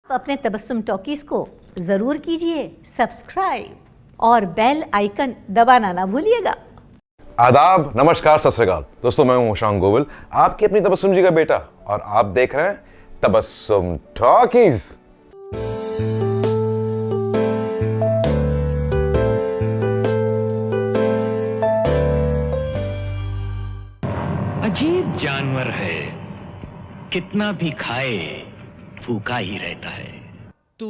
अपने तबस्सुम टॉकीज को जरूर कीजिए सब्सक्राइब और बेल आइकन दबाना ना भूलिएगा। आदाब, नमस्कार, सत श्री अकाल। दोस्तों, मैं हूं शांग गोविल, आपकी अपनी तबस्सुम जी का बेटा, और आप देख रहे हैं तबस्सुम टॉकीज। अजीब जानवर है, कितना भी खाए भूखा ही रहता है। तू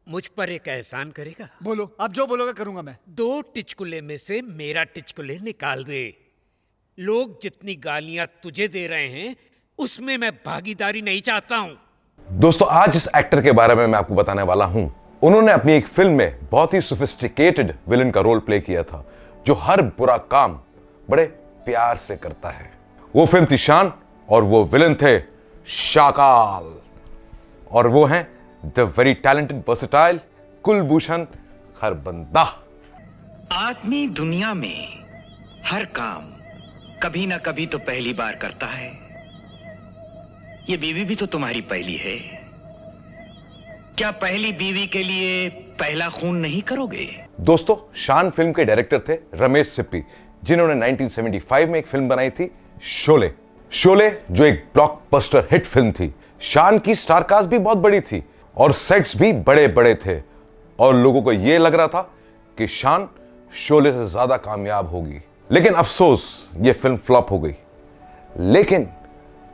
मुझ पर एक एहसान करेगा? बोलो, आप जो बोलोगे करूंगा मैं। 2 टिचकुले में से मेरा टिचकुले निकाल दे। लोग जितनी गालियां तुझे दे रहे हैं उसमें मैं भागीदारी नहीं चाहता हूं। दोस्तों, आज इस एक्टर के बारे में मैं आपको बताने वाला हूं। उन्होंने अपनी एक फिल्म में बहुत ही सोफिस्टिकेटेड विलन का रोल प्ले किया था, जो हर बुरा काम बड़े प्यार से करता है। वो फिल्म थी शान, और वो विलन थे शाकाल, और वो हैं the very talented versatile Kulbhushan Kharbanda. आदमी दुनिया में हर काम कभी ना कभी तो पहली बार करता है। ये बीवी भी तो तुम्हारी पहली है। क्या पहली बीवी के लिए पहला खून नहीं करोगे? दोस्तों, शान फिल्म के डायरेक्टर थे रमेश सिप्पी, जिन्होंने 1975 में एक फिल्म बनाई थी शोले। शोले जो एक ब्लॉकबस्टर हिट फिल्म थी। शान की स्टार कास्ट भी बहुत बड़ी थी और सेट्स भी बड़े बड़े थे, और लोगों को यह लग रहा था कि शान शोले से ज्यादा कामयाब होगी। लेकिन अफसोस, यह फिल्म फ्लॉप हो गई। लेकिन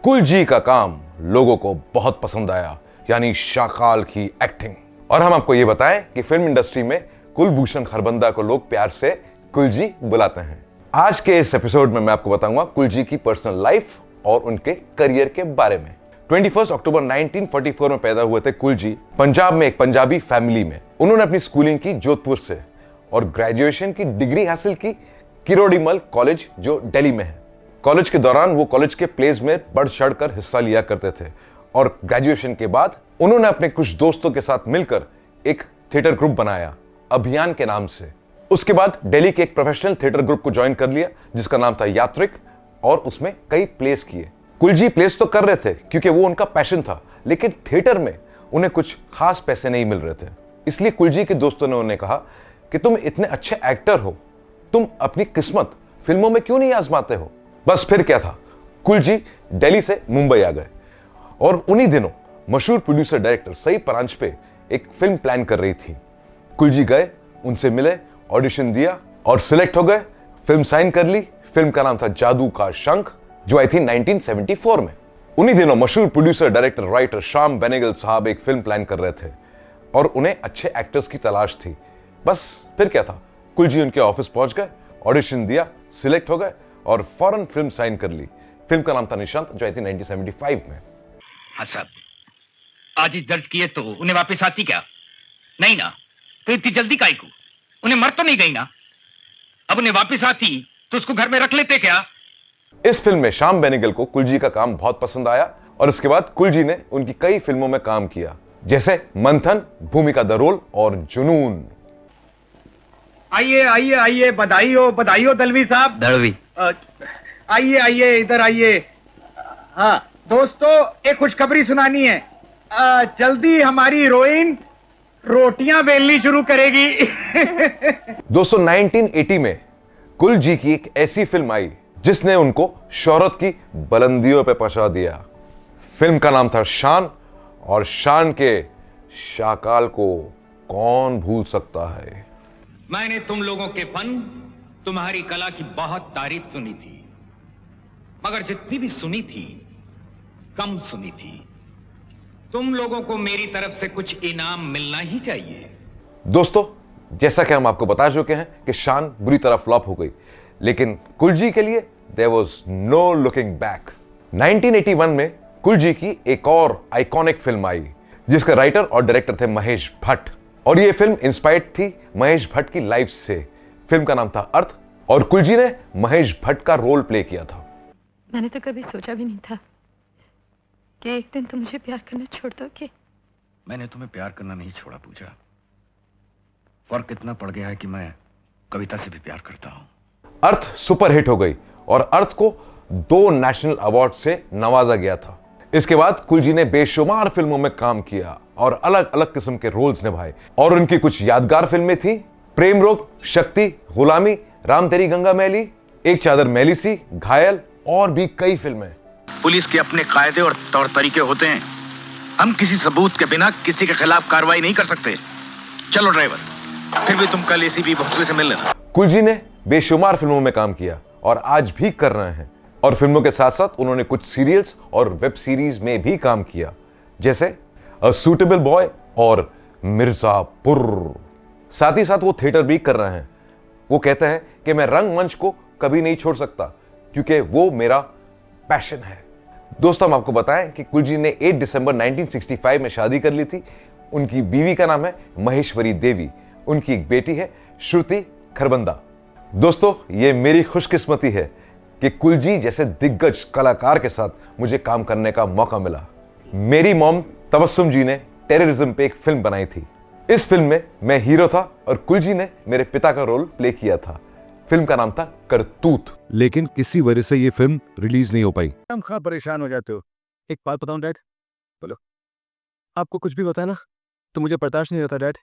कुलजी का काम लोगों को बहुत पसंद आया, यानी शाकाल की एक्टिंग। और हम आपको यह बताएं कि फिल्म इंडस्ट्री में कुलभूषण खरबंदा को लोग प्यार से कुलजी बुलाते हैं। आज के इस एपिसोड में मैं आपको बताऊंगा कुलजी की पर्सनल लाइफ और उनके करियर के बारे में। 21 अक्टूबर 1944 में पैदा हुए थे कुलजी, पंजाब में एक पंजाबी फैमिली में। उन्होंने अपनी स्कूलिंग की जोधपुर से और ग्रेजुएशन की डिग्री हासिल की किरोड़ीमल कॉलेज, जो दिल्ली में है। कॉलेज के दौरान वो कॉलेज के प्लेज में बढ़ चढ़कर हिस्सा लिया करते थे, और ग्रेजुएशन के बाद उन्होंने अपने कुछ दोस्तों के साथ मिलकर एक थिएटर ग्रुप बनाया, अभियान के नाम से। उसके बाद दिल्ली के एक प्रोफेशनल थिएटर ग्रुप को ज्वाइन कर लिया, जिसका नाम था यात्रिक, और उसमें कई प्लेस किए। कुलजी प्लेस तो कर रहे थे क्योंकि वो उनका पैशन था, लेकिन थिएटर में उन्हें कुछ खास पैसे नहीं मिल रहे थे। इसलिए कुलजी के दोस्तों ने उन्हें कहा कि तुम इतने अच्छे एक्टर हो, तुम अपनी किस्मत फिल्मों में क्यों नहीं आजमाते हो। बस फिर क्या था, कुलजी दिल्ली से मुंबई आ गए, और उन्हीं दिनों मशहूर प्रोड्यूसर डायरेक्टर सई परांज पे एक फिल्म प्लान कर रही थी। कुलजी गए, उनसे मिले, ऑडिशन दिया और सिलेक्ट हो गए। फिल्म साइन कर ली। फिल्म का नाम था जादू का शंख, जो आई थी 1974 में। उन्हीं दिनों मशहूर producer director writer Shyam Benegal साहब एक फिल्म प्लान कर रहे थे, और उन्हें अच्छे एक्टर्स की तलाश थी। बस फिर क्या था, कुलजी उनके ऑफिस पहुंच गए, ऑडिशन दिया, सिलेक्ट हो गए और फौरन फिल्म साइन कर ली। फिल्म का नाम था निशांत, जो आई थी 1975 में। हाँ साहब, आज ही दर्ज किए तो उन्हें वापस आती क्या? नहीं ना, तो इतनी जल्दी काहे को? उन्हें मर तो नहीं गई ना? अब उन्हें वापस आती तो उसको घर में रख लेते क्या? इस फिल्म में श्याम बेनेगल को कुलजी का काम बहुत पसंद आया, और इसके बाद कुलजी ने उनकी कई फिल्मों में काम किया, जैसे मंथन, भूमिका द रोल और जुनून। आइए आइए आइए, बधाई हो दलवी साहब। दलवी, आइए आइए, इधर आइए। हाँ दोस्तों, एक खुशखबरी सुनानी है। जल्दी हमारी हीरोइन रोटियां बेलनी शुरू करेगी। दोस्तों, 1980 में कुलजी की एक ऐसी फिल्म आई जिसने उनको शोहरत की बुलंदियों पे पहुंचा दिया। फिल्म का नाम था शान, और शान के शाकाल को कौन भूल सकता है। मैंने तुम लोगों के फन, तुम्हारी कला की बहुत तारीफ सुनी थी, मगर जितनी भी सुनी थी कम सुनी थी। तुम लोगों को मेरी तरफ से कुछ इनाम मिलना ही चाहिए। दोस्तों, जैसा कि हम आपको बता चुके हैं कि शान बुरी तरह फ्लॉप हो गई, लेकिन कुलजी के लिए there was no looking back. 1981 में कुलजी की एक और आइकॉनिक फिल्म आई, जिसका राइटर और डायरेक्टर थे महेश भट्ट, और यह फिल्म इंस्पायर्ड थी महेश भट्ट की लाइफ से। फिल्म का नाम था अर्थ, और कुलजी ने महेश भट्ट का रोल प्ले किया था। मैंने तो कभी सोचा भी नहीं था कि एक दिन तुम मुझे प्यार करना छोड़ दोगे। मैंने तुम्हें प्यार करना नहीं छोड़ा पूजा। फर्क इतना पड़ गया है कि मैं कविता से भी प्यार करता हूं। अर्थ सुपर हिट हो गई, और अर्थ को 2 नेशनल अवार्ड से नवाजा गया था। इसके बाद कुलजी ने बेशुमार फिल्मों में काम किया और अलग अलग किस्म के रोल्स निभाए और उनकी कुछ यादगार फिल्में थी प्रेम रोग, शक्ति, गुलामी, राम तेरी गंगा मैली, एक चादर मैली सी, घायल और भी कई फिल्में। पुलिस के अपने कायदे और तौर तरीके होते हैं। हम किसी सबूत के बिना किसी के खिलाफ कार्रवाई नहीं कर सकते। चलो ड्राइवर, फिर भी तुम कल एसीपी भोसले से मिल लेना। कुलजी ने बेशुमार फिल्मों में काम किया और आज भी कर रहे हैं और फिल्मों के साथ साथ उन्होंने कुछ सीरियल्स और वेब सीरीज में भी काम किया, जैसे अ सूटेबल बॉय और मिर्जापुर। साथ ही साथ वो थिएटर भी कर रहे हैं। वो कहते हैं कि मैं रंगमंच को कभी नहीं छोड़ सकता क्योंकि वो मेरा पैशन है। दोस्तों, हम आपको बताएं कि कुलजी ने 8 दिसंबर 1965 में शादी कर ली थी। उनकी बीवी का नाम है महेश्वरी देवी। उनकी एक बेटी है श्रुति खरबंदा। दोस्तों, ये मेरी खुशकिस्मती है कि कुलजी जैसे दिग्गज कलाकार के साथ मुझे काम करने का मौका मिला। मेरी मॉम तबस्सुम जी ने टेररिज्म पे एक फिल्म बनाई थी। इस फिल्म में मैं हीरो था और कुलजी ने मेरे पिता का रोल प्ले किया था। फिल्म का नाम था करतूत। लेकिन किसी वजह से ये फिल्म रिलीज नहीं हो पाई। हम खा परेशान हो जाते हो। एक बात बताऊं डैड, बोलो। आपको कुछ भी बताया ना तो मुझे बर्दाश्त नहीं होता डैड।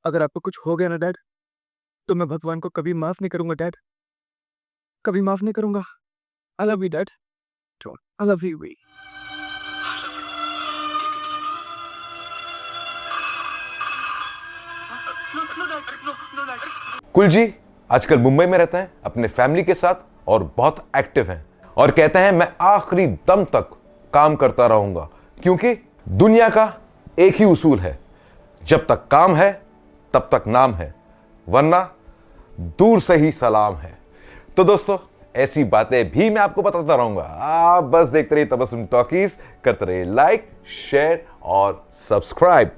अगर आपको कुछ हो गया ना डैड तो मैं भगवान को कभी माफ नहीं करूंगा डैड, कभी माफ नहीं करूंगा। I love you dad, I love you. कुलजी आजकल मुंबई में रहते हैं अपने फैमिली के साथ और बहुत एक्टिव हैं और कहते हैं मैं आखिरी दम तक काम करता रहूंगा क्योंकि दुनिया का एक ही उसूल है, जब तक काम है तब तक नाम है, वरना दूर से ही सलाम है। तो दोस्तों, ऐसी बातें भी मैं आपको बताता रहूंगा। आप बस देखते रहिए तबस्सुम टॉकीज, करते रहिए लाइक, शेयर और सब्सक्राइब।